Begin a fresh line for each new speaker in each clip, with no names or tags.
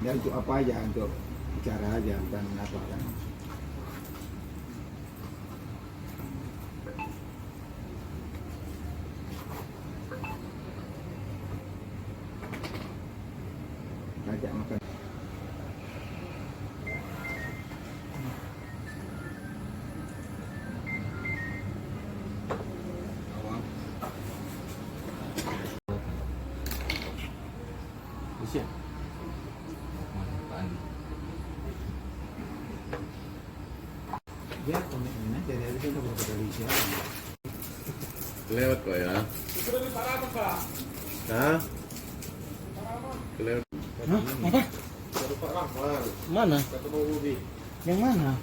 Ya untuk apa aja, untuk bicara aja, bukan apa kan. Ajak makan.
Bisa.
Dia komitmennya dari itu udah berapa kali sih?
Lewat kok ya. Hah? Lewat.
Hah? Apa?
Mana?
Ketemu Ubi.
Yang mana?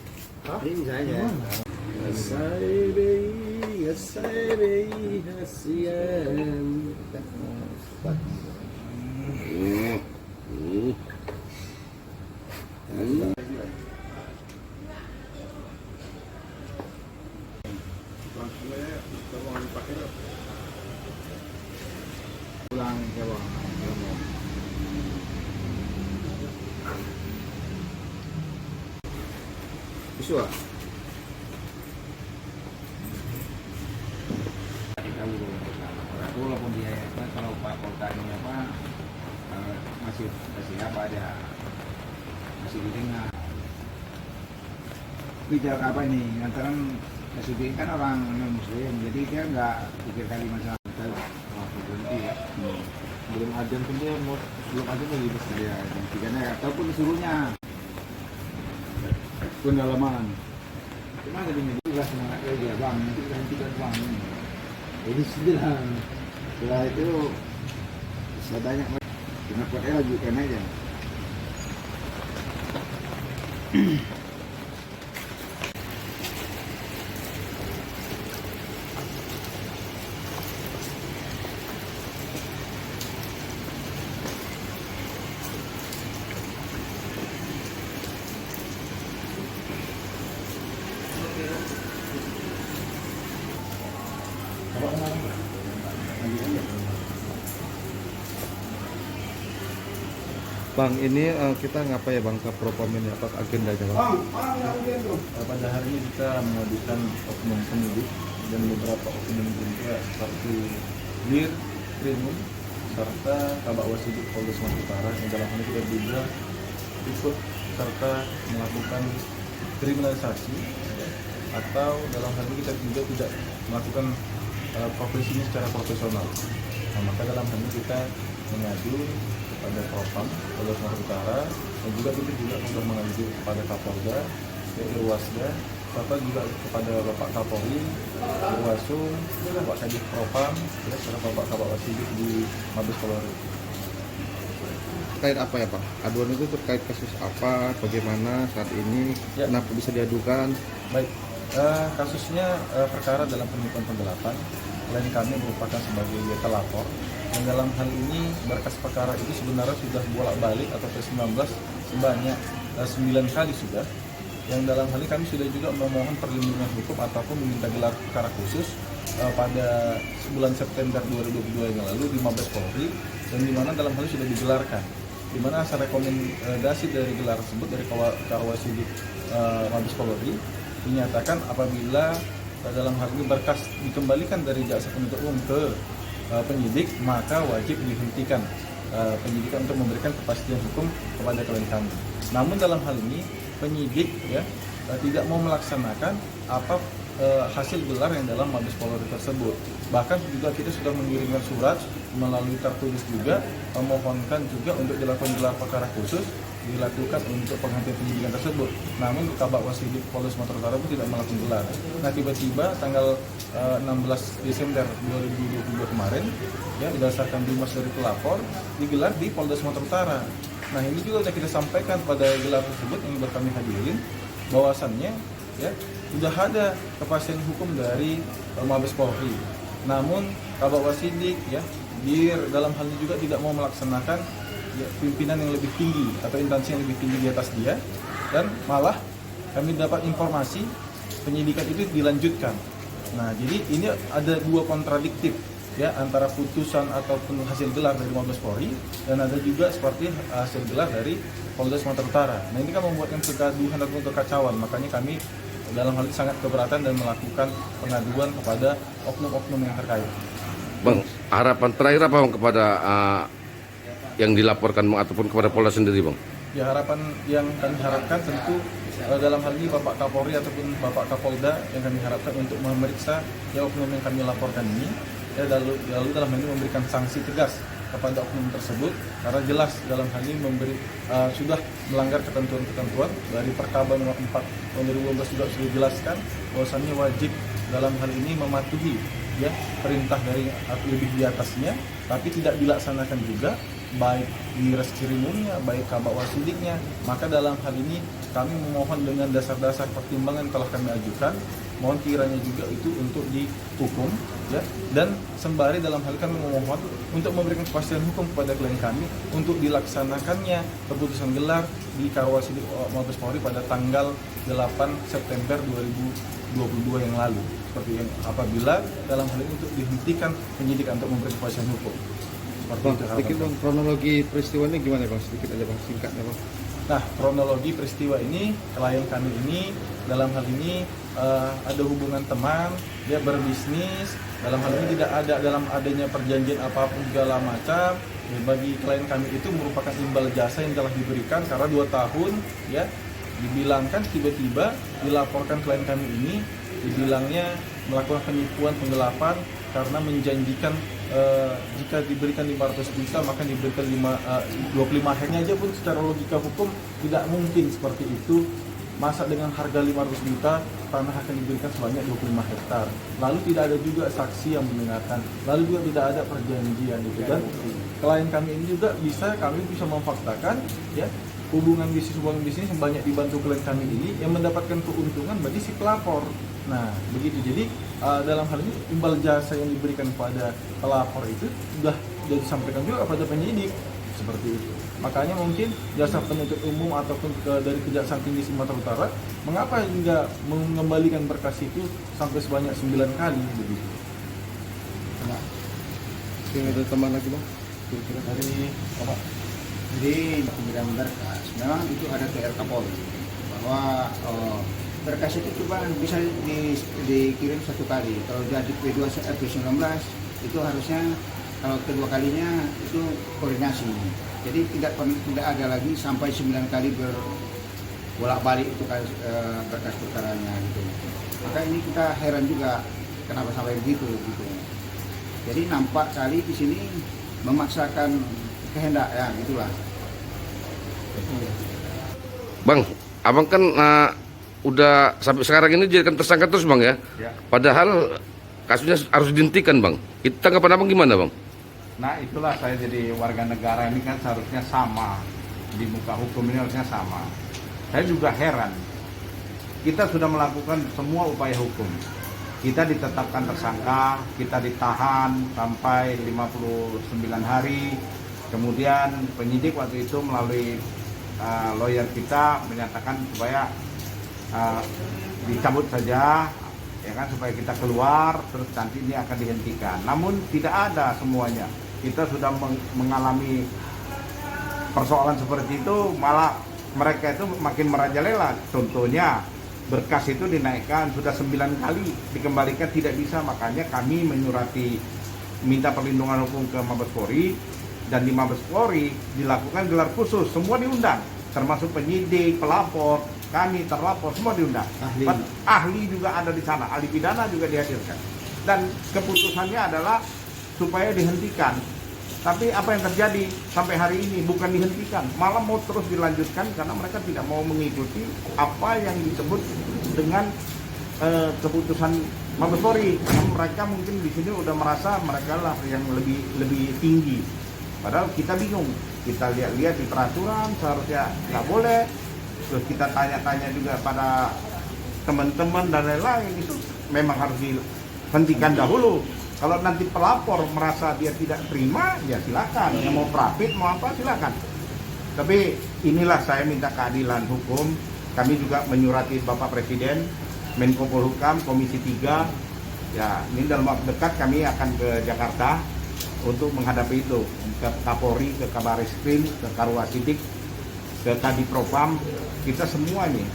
Hah?
Ini bisa aja.
Yang mana?
Asaibi, hasian.
Pulang ke bawah. Bisa? Walaupun dia apa, kalau Pak Kota ini apa masih apa ada masih di tengah bicara apa ini lantaran Nasution kan orang non muslim, jadi dia nggak pikir kali masalah
Berhenti ya. Belum ajan pun dia mau belum ajan lagi bos.
ya karena ataupun disuruhnya pendalaman. Cuma tadi juga semangat dia bang, nanti kita hentikan bang. Jadi sudah setelah itu bisa banyak kenapa dia lanjutkan aja.
Bang, ini kita ngapain ya Bang ke Propam ini, apa agendanya Bang?
Pada hari ini kita mengajukan oknum penyidik dan beberapa oknum juga seperti Dir, Krimum, serta Kabak Wasidik Polda Sumatera Utara yang dalam hal ini kita juga ikut serta melakukan kriminalisasi atau dalam hal ini kita juga tidak melakukan profesi ini secara profesional. Nah, maka dalam hal ini kita mengadu kepada Propam Polda Sumatera Utara dan juga kita juga sudah mengadu kepada Kapolda, Irwasda, serta juga kepada Bapak Kapolri, Irwasum, Bapak Kadif Propam, serta Bapak Kabak Wasidik di Mabes Polri.
Terkait apa ya Bang? Aduan itu terkait kasus apa, bagaimana saat ini,
Ya.
kenapa bisa diadukan?
Baik, kasusnya perkara dalam penipuan penggelapan. Klien kami merupakan sebagai telapor. Dan dalam hal ini berkas perkara itu sebenarnya sudah bolak-balik atau P19 sebanyak 9 kali sudah. Yang dalam hal ini kami sudah juga memohon perlindungan hukum ataupun meminta gelar perkara khusus pada bulan September 2022 yang lalu di Mabes Polri, dan di mana dalam hal ini sudah digelarkan. Di mana hasil rekomendasi dari gelar tersebut dari Kawasidik Mabes Polri dinyatakan apabila dalam hal ini berkas dikembalikan dari jaksa penuntut umum ke penyidik, maka wajib dihentikan penyidikan untuk memberikan kepastian hukum kepada klien kami. Namun dalam hal ini penyidik ya tidak mau melaksanakan apa hasil gelar yang dalam Mabes Polri tersebut. Bahkan juga kita sudah mengirimkan surat melalui tertulis juga memohonkan juga untuk dilakukan gelar perkara khusus dilakukan untuk penghentian penyidikan tersebut. Namun Kabak Wasidik Polda Sumatera Utara pun tidak melakukan gelar. Nah, tiba-tiba tanggal 16 Desember 2022 kemarin ya berdasarkan bimas dari pelapor digelar di Polda Sumatera Utara. Nah, ini juga sudah kita sampaikan pada gelar tersebut yang sudah kami hadirin bahwasannya ya sudah ada kepastian hukum dari Mabes Polri. Namun Kabak Wasidik ya dalam hal ini juga tidak mau melaksanakan ya, pimpinan yang lebih tinggi atau instansi yang lebih tinggi di atas dia, dan malah kami dapat informasi penyidikan itu dilanjutkan. Nah, jadi ini ada dua kontradiktif ya antara putusan ataupun hasil gelar dari Mabes Polri, dan ada juga seperti hasil gelar dari Polda Sumatera Utara. Nah ini kan membuatkan kegaduhan ataupun kekacauan, makanya kami dalam hal ini sangat keberatan dan melakukan pengaduan kepada oknum-oknum yang terkait.
Bang, harapan terakhir apa Bang kepada yang dilaporkan Bang, ataupun kepada Polda sendiri Bang?
Ya, harapan yang kami harapkan tentu dalam hal ini Bapak Kapolri ataupun Bapak Kapolda yang kami harapkan untuk memeriksa ya oknum yang kami laporkan ini, ya lalu dalam hal ini memberikan sanksi tegas kepada oknum tersebut, karena jelas dalam hal ini sudah melanggar ketentuan-ketentuan dari Perkaba nomor 4 tahun 2012 juga sudah dijelaskan bahwasannya wajib dalam hal ini mematuhi ya perintah dari lebih di atasnya, tapi tidak dilaksanakan juga baik di res cerimoninya, baik kabak wasudiknya. Maka dalam hal ini kami memohon dengan dasar-dasar pertimbangan telah kami ajukan, mohon kiranya juga itu untuk dihukum ya, dan sembari dalam hal kami memohon untuk memberikan kepastian hukum kepada klien kami untuk dilaksanakannya keputusan gelar di Karwasidik Mabes Polri pada tanggal 8 September 2022 yang lalu, seperti yang apabila dalam hal ini untuk dihentikan penyidikan untuk memberikan kepastian hukum.
Bang, sedikit Bang, kronologi peristiwa ini gimana Bang? Sedikit aja Bang, singkatnya Bang.
Nah, kronologi peristiwa ini, klien kami ini dalam hal ini ada hubungan teman, dia berbisnis, dalam hal ini tidak ada dalam adanya perjanjian apapun segala macam. Ya, bagi klien kami itu merupakan imbal jasa yang telah diberikan karena 2 tahun ya, dibilangkan tiba-tiba dilaporkan klien kami ini dibilangnya melakukan penipuan penggelapan karena menjanjikan jika diberikan 500 juta maka diberikan 25 hektarnya aja pun secara logika hukum tidak mungkin seperti itu. Masa dengan harga 500 juta tanah akan diberikan sebanyak 25 hektar. Lalu tidak ada juga saksi yang mendengarkan. Lalu juga tidak ada perjanjian itu, dan klien kami ini juga kami bisa memfaktakan ya hubungan bisnis yang banyak dibantu klien kami ini yang mendapatkan keuntungan bagi si pelapor. Nah, begitu. Jadi dalam hal ini imbal jasa yang diberikan pada pelapor itu sudah disampaikan juga kepada penyidik seperti itu. Makanya mungkin jasa penuntut umum ataupun dari Kejaksaan Tinggi Sumatera Utara mengapa hingga mengembalikan berkas itu sampai sebanyak 9 kali begitu.
Nah, ada tambahan lagi Bang? Kira-kira
Dari apa?
Jadi pemberian berkas memang itu ada ke Kapolri bahwa berkas itu cuma bisa dikirim 1 kali. Kalau jadi P19 itu harusnya kalau kedua kalinya itu koordinasi. Jadi tidak ada lagi sampai 9 kali bolak-balik itu berkas perkaranya gitu. Maka ini kita heran juga kenapa sampai begitu gitu. Jadi nampak kali di sini memaksakan kehendak ya gitulah.
Bang, abang kan udah sampai sekarang ini dijadikan tersangka terus Bang ya?
Ya.
Padahal kasusnya harus dihentikan Bang. Itu tanggapan abang gimana Bang?
Nah itulah saya jadi warga negara ini kan seharusnya sama, di muka hukum ini harusnya sama. Saya juga heran, kita sudah melakukan semua upaya hukum. Kita ditetapkan tersangka, kita ditahan sampai 59 hari. Kemudian penyidik waktu itu melalui lawyer kita menyatakan supaya dicabut saja, ya kan, supaya kita keluar, terus nanti ini akan dihentikan. Namun tidak ada semuanya. Kita sudah mengalami persoalan seperti itu, malah mereka itu makin merajalela. Contohnya berkas itu dinaikkan sudah 9 kali, dikembalikan tidak bisa. Makanya kami menyurati minta perlindungan hukum ke Mabes Polri, dan di Mabes Polri dilakukan gelar khusus, semua diundang, termasuk penyidik, pelapor, kami terlapor, semua diundang. Ahli juga ada di sana, ahli pidana juga dihadirkan. Dan keputusannya adalah supaya dihentikan. Tapi apa yang terjadi sampai hari ini bukan dihentikan, malah mau terus dilanjutkan karena mereka tidak mau mengikuti apa yang disebut dengan keputusan Mabes Polri. Mereka mungkin di sini udah merasa mereka lah yang lebih tinggi. Padahal kita bingung. Kita lihat di peraturan seharusnya nggak boleh. Terus kita tanya-tanya juga pada teman-teman dan lain-lain, itu memang harus dihentikan dahulu. Kalau nanti pelapor merasa dia tidak terima, ya silakan. Yang mau profit mau apa silakan. Tapi inilah saya minta keadilan hukum. Kami juga menyurati Bapak Presiden, Menko Polhukam, Komisi 3, Ya, ini dalam waktu dekat kami akan ke Jakarta untuk menghadapi itu, ke Kapolri, ke Kabar Eskrim, ke Karwasidik, ke Kadipropam. Kita semua ini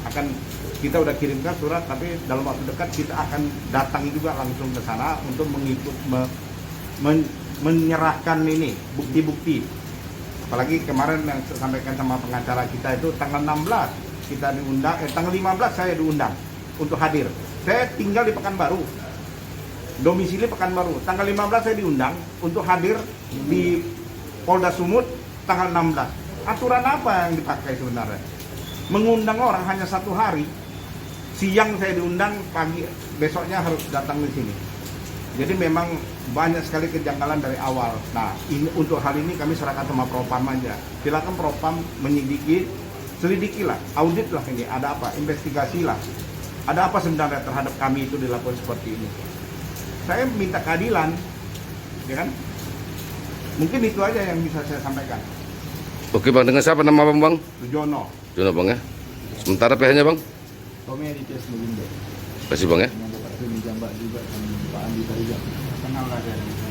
kita udah kirimkan surat, tapi dalam waktu dekat kita akan datangi juga langsung ke sana untuk menyerahkan ini bukti-bukti. Apalagi kemarin yang saya sampaikan sama pengacara kita itu tanggal 16 kita diundang, tanggal 15 saya diundang untuk hadir. Saya tinggal di Pekanbaru, domisili Pekanbaru. Tanggal 15 saya diundang untuk hadir di Polda Sumut tanggal 16. Aturan apa yang dipakai sebenarnya? Mengundang orang hanya 1 hari, siang saya diundang, pagi besoknya harus datang di sini. Jadi memang banyak sekali kejanggalan dari awal. Nah, untuk hal ini kami serahkan sama Propam aja. Silakan Propam menyelidiki, selidikilah, auditlah ini, ada apa, investigasilah. Ada apa sebenarnya terhadap kami itu dilakukan seperti ini. Saya minta keadilan, ya kan? Mungkin itu aja yang bisa saya sampaikan.
Oke bang, dengan siapa nama bang?
Sujono.
Jono bang ya. Sementara PH-nya bang?
Tommy Aditya Semulindo.
Terima kasih bang ya.
Yang dapat tim jambak juga dan Pak Andi Tarijak. Kenal lah saya.